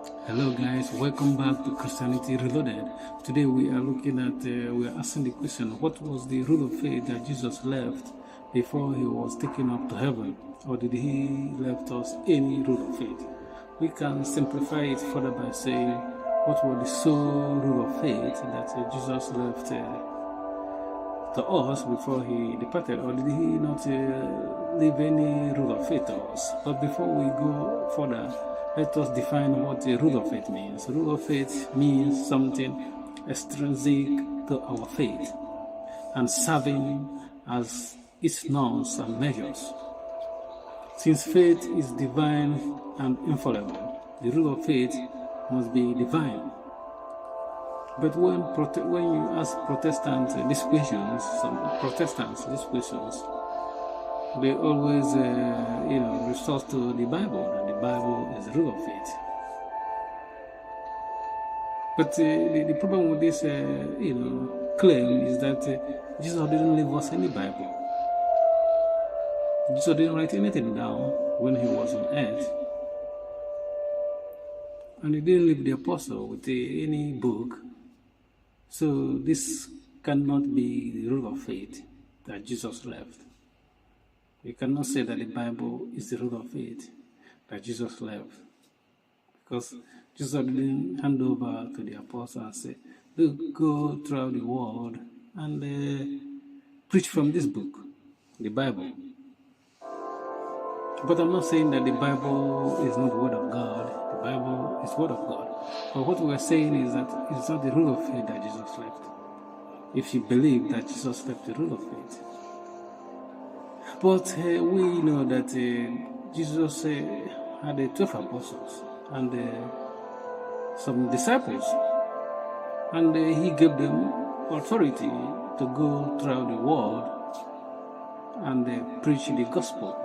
Hello guys, welcome back to Christianity Reloaded. Today we are looking at, we are asking the question, what was the rule of faith that Jesus left before he was taken up to heaven? Or did he left us any rule of faith? We can simplify it further by saying, what was the sole rule of faith that Jesus left to us before he departed? Or did he not leave any rule of faith to us? But before we go further, let us define what a rule of faith means. Rule of faith means something extrinsic to our faith and serving as its norms and measures. Since faith is divine and infallible, the rule of faith must be divine. But when you ask Protestants these questions, they always, resort to the Bible, and the Bible is the rule of faith. But the problem with this, claim is that Jesus didn't leave us any Bible. Jesus didn't write anything down when he was on earth. And he didn't leave the apostle with any book. So this cannot be the rule of faith that Jesus left. You cannot say that the Bible is the rule of faith that Jesus left. Because Jesus didn't hand over to the apostle and say, look, go throughout the world and preach from this book, the Bible. But I'm not saying that the Bible is not the Word of God. The Bible is the Word of God. But what we are saying is that it's not the rule of faith that Jesus left. If you believe that Jesus left the rule of faith. But we know that Jesus had 12 apostles and some disciples. And he gave them authority to go throughout the world and preach the gospel.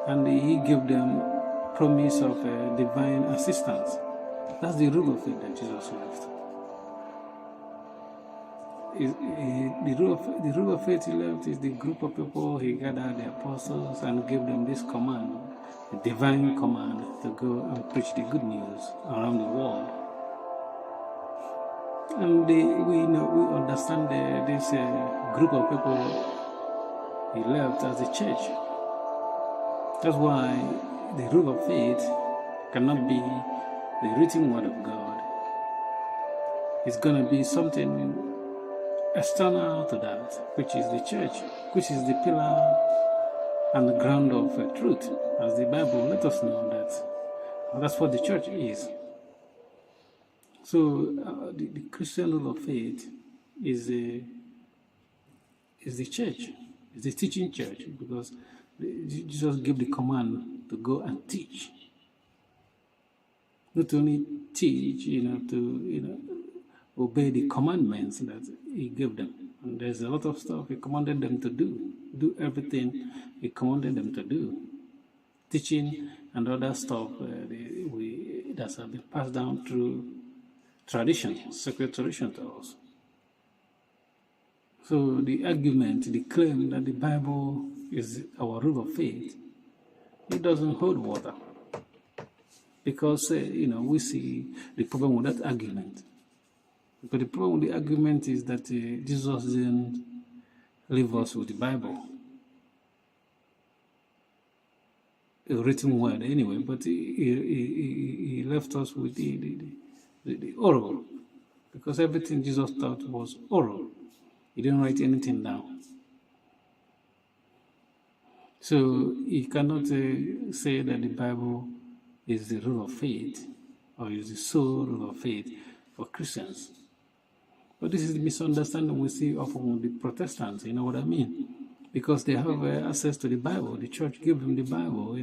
And he gave them promise of divine assistance. That's the rule of faith that Jesus left. The rule of faith he left is the group of people he gathered, the apostles, and gave them this command, the divine command, to go and preach the good news around the world. And we understand this group of people he left as a church. That's why the rule of faith cannot be the written word of God. It's going to be something external to that, which is the church, which is the pillar and the ground of truth, as the Bible let us know that that's what the church is. So the Christian rule of faith is the church, is the teaching church, because Jesus gave the command to go and teach. Not only teach, to obey the commandments that he gave them. And there's a lot of stuff he commanded them to do everything he commanded them to do. Teaching and other stuff that have been passed down through tradition, sacred tradition to us. So the argument, the claim that the Bible is our rule of faith, it doesn't hold water. Because, we see the problem with that argument. But the problem with the argument is that Jesus didn't leave us with the Bible, a written word anyway, but he left us with the oral, because everything Jesus taught was oral. He didn't write anything down. So he cannot say that the Bible is the rule of faith or is the sole rule of faith for Christians. But this is the misunderstanding we see often with the Protestants, you know what I mean? Because they have access to the Bible. The church gave them the Bible,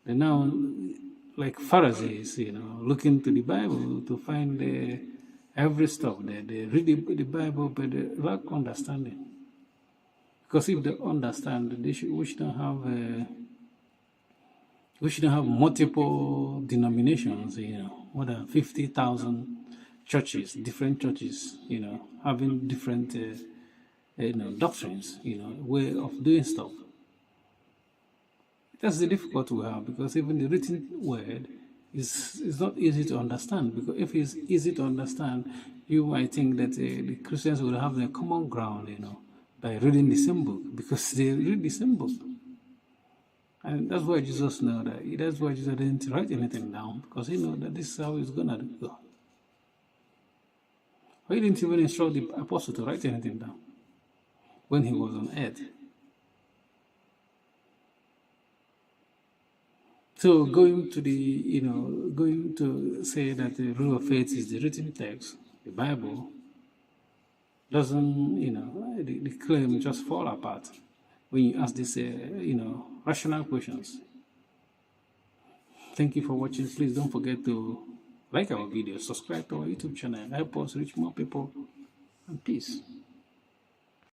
They're now like Pharisees, looking to the Bible to find every stuff there. They read the Bible, but they lack understanding. Because if they understand, we shouldn't have multiple denominations, more than 50,000 churches, different churches, having different, doctrines, way of doing stuff. That's the difficulty we have, because even the written word it's not easy to understand, because if it's easy to understand, you might think that the Christians would have their common ground, by reading the same book, because they read the same book. And that's why Jesus knew that. That's why Jesus didn't write anything down, because he knew that this is how it's gonna go. He didn't even instruct the apostle to write anything down when he was on earth. So going to say that the rule of faith is the written text, the Bible, doesn't, the claim just fall apart when you ask these, rational questions. Thank you for watching. Please don't forget to like our videos, subscribe to our YouTube channel, help us reach more people, and peace.